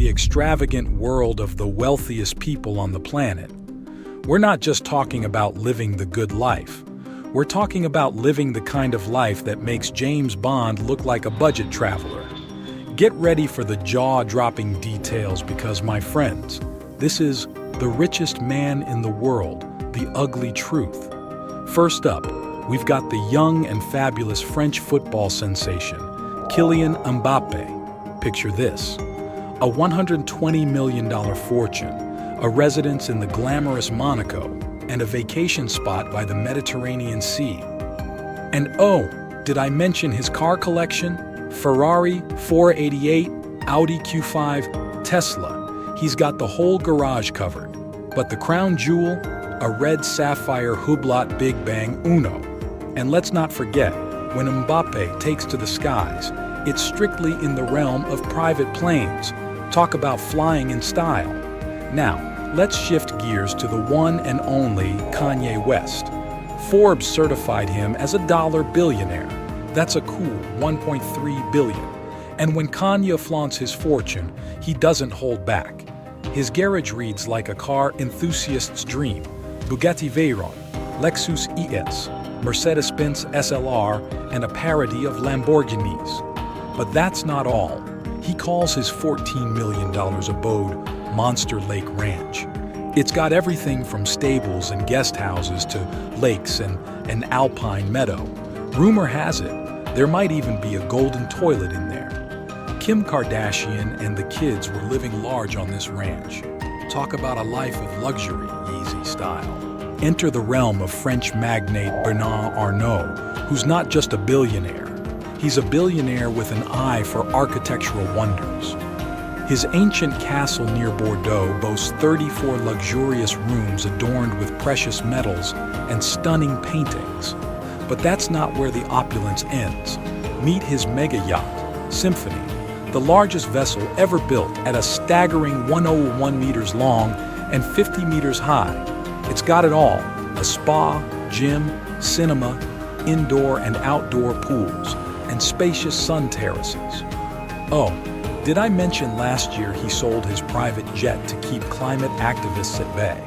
the extravagant world of the wealthiest people on the planet. We're not just talking about living the good life. We're talking about living the kind of life that makes James Bond look like a budget traveler. Get ready for the jaw-dropping details because, my friends, this is the richest man in the world, the ugly truth. First up, we've got the young and fabulous French football sensation, Killian Mbappe. Picture this: a $120 million fortune, a residence in the glamorous Monaco, and a vacation spot by the Mediterranean Sea. And oh, did I mention his car collection? Ferrari 488, Audi Q5, Tesla. He's got the whole garage covered. But the crown jewel? A red sapphire Hublot Big Bang Uno. And let's not forget, when Mbappe takes to the skies, it's strictly in the realm of private planes. Talk about flying in style. Now, let's shift gears to the one and only Kanye West. Forbes certified him as a dollar billionaire. That's a cool 1.3 billion. And when Kanye flaunts his fortune, he doesn't hold back. His garage reads like a car enthusiast's dream. Bugatti Veyron, Lexus ES, Mercedes-Benz SLR, and a parody of Lamborghinis. But that's not all. He calls his $14 million abode Monster Lake Ranch. It's got everything from stables and guest houses to lakes and an alpine meadow. Rumor has it, there might even be a golden toilet in there. Kim Kardashian and the kids were living large on this ranch. Talk about a life of luxury, Yeezy style. Enter the realm of French magnate Bernard Arnault, who's not just a billionaire. He's a billionaire with an eye for architectural wonders. His ancient castle near Bordeaux boasts 34 luxurious rooms adorned with precious metals and stunning paintings. But that's not where the opulence ends. Meet his mega-yacht, Symphony, the largest vessel ever built at a staggering 101 meters long and 50 meters high. It's got it all: a spa, gym, cinema, indoor and outdoor pools, and spacious sun terraces. Oh, did I mention last year he sold his private jet to keep climate activists at bay?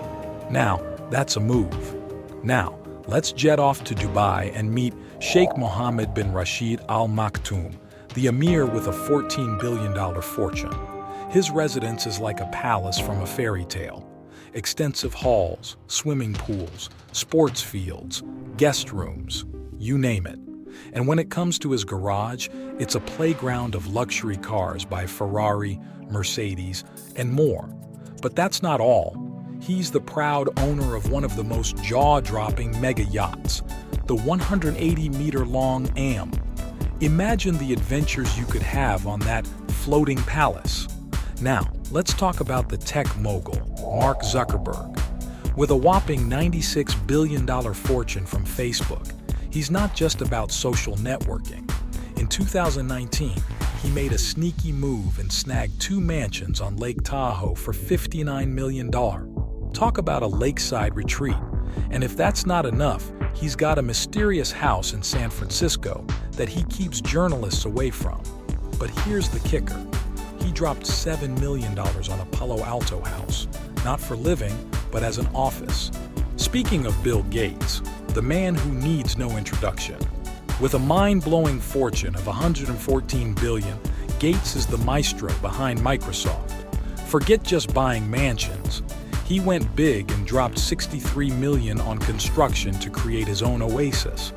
Now, that's a move. Now, let's jet off to Dubai and meet Sheikh Mohammed bin Rashid Al Maktoum, the emir with a $14 billion fortune. His residence is like a palace from a fairy tale. Extensive halls, swimming pools, sports fields, guest rooms, you name it. And when it comes to his garage, it's a playground of luxury cars by Ferrari, Mercedes, and more. But that's not all. He's the proud owner of one of the most jaw-dropping mega-yachts, the 180-meter-long AM. Imagine the adventures you could have on that floating palace. Now, let's talk about the tech mogul, Mark Zuckerberg. With a whopping $96 billion fortune from Facebook, he's not just about social networking. In 2019, he made a sneaky move and snagged 2 mansions on Lake Tahoe for $59 million. Talk about a lakeside retreat. And if that's not enough, he's got a mysterious house in San Francisco that he keeps journalists away from. But here's the kicker. He dropped $7 million on a Palo Alto house, not for living, but as an office. Speaking of Bill Gates, the man who needs no introduction. With a mind-blowing fortune of $114 billion, Gates is the maestro behind Microsoft. Forget just buying mansions. He went big and dropped $63 million on construction to create his own oasis.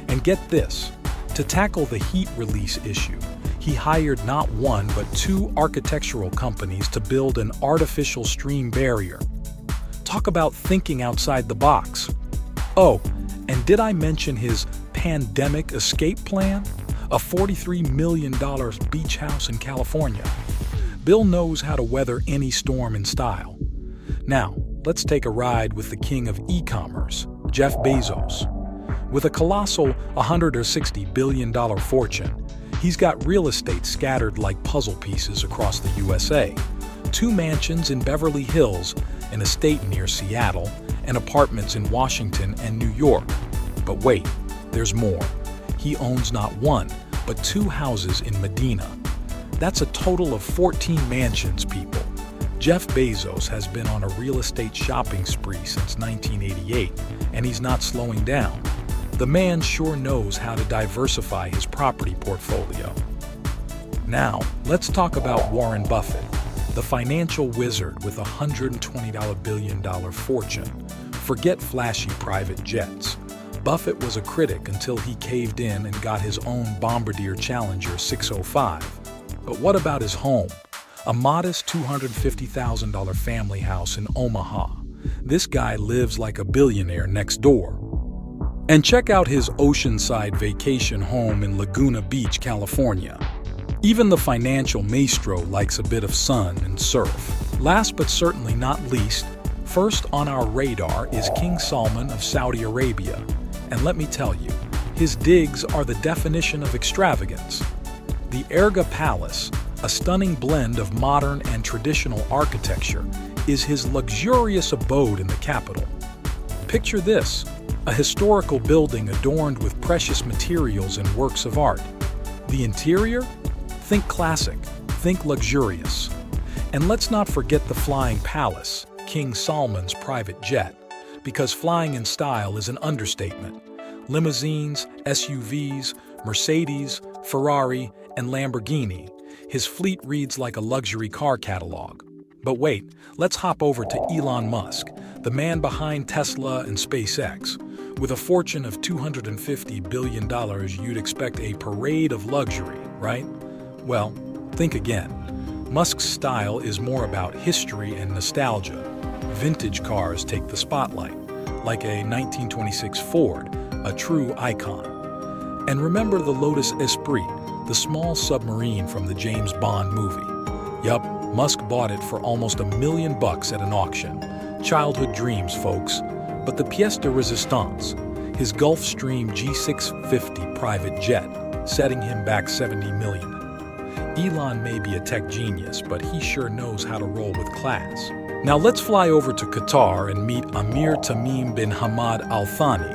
And get this, to tackle the heat release issue, he hired not one but 2 architectural companies to build an artificial stream barrier. Talk about thinking outside the box. Oh, and did I mention his pandemic escape plan? A $43 million beach house in California. Bill knows how to weather any storm in style. Now, let's take a ride with the king of e-commerce, Jeff Bezos. With a colossal $160 billion fortune, he's got real estate scattered like puzzle pieces across the USA. 2 mansions in Beverly Hills, an estate near Seattle, and apartments in Washington and New York. But wait, there's more. He owns not 1, but 2 houses in Medina. That's a total of 14 mansions, people. Jeff Bezos has been on a real estate shopping spree since 1988, and he's not slowing down. The man sure knows how to diversify his property portfolio. Now, let's talk about Warren Buffett, the financial wizard with a $120 billion fortune. Forget flashy private jets. Buffett was a critic until he caved in and got his own Bombardier Challenger 605. But what about his home? A modest $250,000 family house in Omaha. This guy lives like a billionaire next door. And check out his oceanside vacation home in Laguna Beach, California. Even the financial maestro likes a bit of sun and surf. Last but certainly not least, first on our radar is King Salman of Saudi Arabia. And let me tell you, his digs are the definition of extravagance. The Erga Palace, a stunning blend of modern and traditional architecture, is his luxurious abode in the capital. Picture this, a historical building adorned with precious materials and works of art. The interior? Think classic, think luxurious. And let's not forget the Flying Palace, King Salman's private jet, because flying in style is an understatement. Limousines, SUVs, Mercedes, Ferrari, and Lamborghini. His fleet reads like a luxury car catalog. But wait, let's hop over to Elon Musk, the man behind Tesla and SpaceX. With a fortune of $250 billion, you'd expect a parade of luxury, right? Well, think again. Musk's style is more about history and nostalgia. Vintage cars take the spotlight, like a 1926 Ford, a true icon. And remember the Lotus Esprit, the small submarine from the James Bond movie. Yup, Musk bought it for almost $1 million at an auction. Childhood dreams, folks. But the pièce de résistance, his Gulfstream G650 private jet, setting him back $70 million. Elon may be a tech genius, but he sure knows how to roll with class. Now let's fly over to Qatar and meet Amir Tamim bin Hamad Al Thani.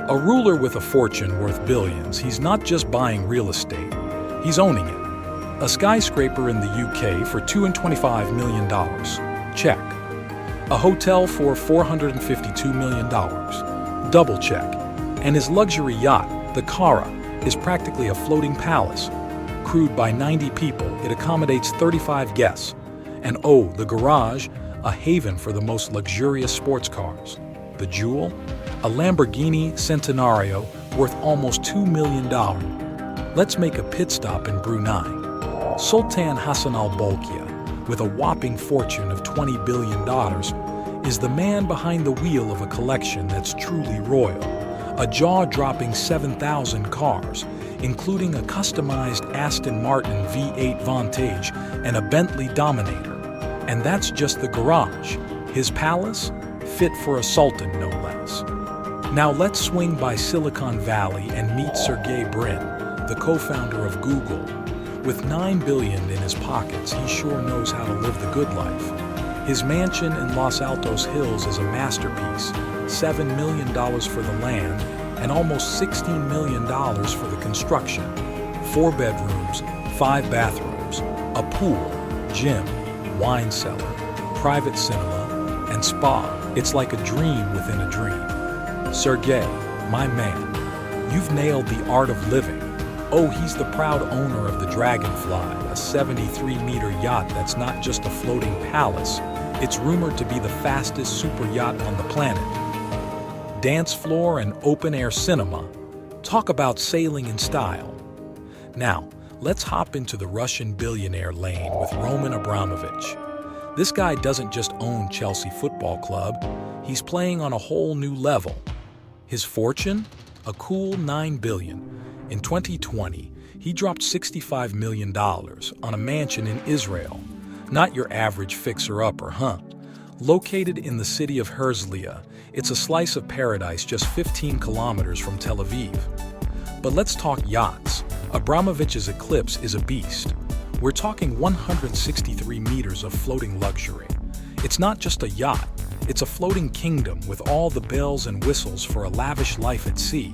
A ruler with a fortune worth billions, he's not just buying real estate, he's owning it. A skyscraper in the UK for $225 million. Check. A hotel for $452 million. Double check. And his luxury yacht, the Cara, is practically a floating palace. Crewed by 90 people, it accommodates 35 guests. And oh, the garage, a haven for the most luxurious sports cars. The jewel? A Lamborghini Centenario worth almost $2 million. Let's make a pit stop in Brunei. Sultan Hassan Al Bolkiah, with a whopping fortune of $20 billion, is the man behind the wheel of a collection that's truly royal. A jaw-dropping 7,000 cars, including a customized Aston Martin V8 Vantage and a Bentley Dominator. And that's just the garage. His palace? Fit for a sultan, no less. Now let's swing by Silicon Valley and meet Sergey Brin, the co-founder of Google. With $9 billion in his pockets, he sure knows how to live the good life. His mansion in Los Altos Hills is a masterpiece, $7 million for the land and almost $16 million for the construction. 4 bedrooms, 5 bathrooms, a pool, gym, wine cellar, private cinema, and spa. It's like a dream within a dream. Sergey, my man, you've nailed the art of living. Oh, he's the proud owner of the Dragonfly, a 73-meter yacht that's not just a floating palace. It's rumored to be the fastest super yacht on the planet. Dance floor and open-air cinema. Talk about sailing in style. Now, let's hop into the Russian billionaire lane with Roman Abramovich. This guy doesn't just own Chelsea Football Club, he's playing on a whole new level. His fortune? A cool $9 billion. In 2020, he dropped $65 million on a mansion in Israel. Not your average fixer-upper, huh? Located in the city of Herzliya, it's a slice of paradise just 15 kilometers from Tel Aviv. But let's talk yachts. Abramovich's Eclipse is a beast. We're talking 163 meters of floating luxury. It's not just a yacht, it's a floating kingdom with all the bells and whistles for a lavish life at sea.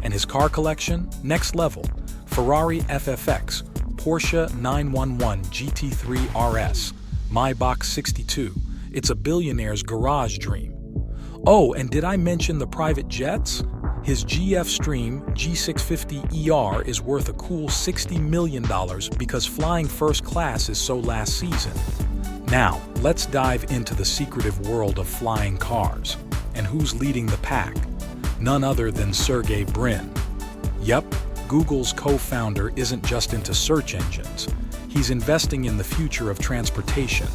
And his car collection? Next level. Ferrari FFX, Porsche 911 GT3 RS, Maybach 62. It's a billionaire's garage dream. Oh, and did I mention the private jets? His GF Stream G650ER is worth a cool $60 million because flying first class is so last season. Now, let's dive into the secretive world of flying cars. And who's leading the pack? None other than Sergey Brin. Yep, Google's co-founder isn't just into search engines. He's investing in the future of transportation,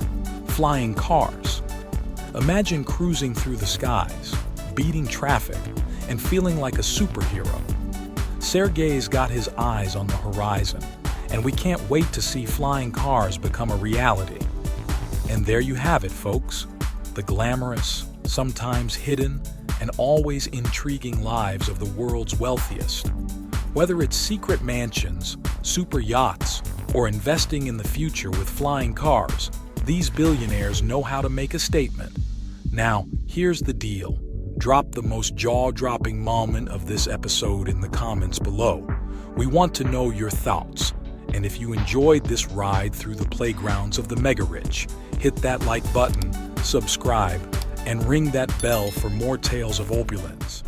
flying cars. Imagine cruising through the skies, beating traffic, and feeling like a superhero. Sergey's got his eyes on the horizon, and we can't wait to see flying cars become a reality. And there you have it, folks. The glamorous, sometimes hidden, and always intriguing lives of the world's wealthiest. Whether it's secret mansions, super yachts, or investing in the future with flying cars, these billionaires know how to make a statement. Now, here's the deal. Drop the most jaw-dropping moment of this episode in the comments below. We want to know your thoughts. And if you enjoyed this ride through the playgrounds of the mega-rich, hit that like button, subscribe, and ring that bell for more tales of opulence.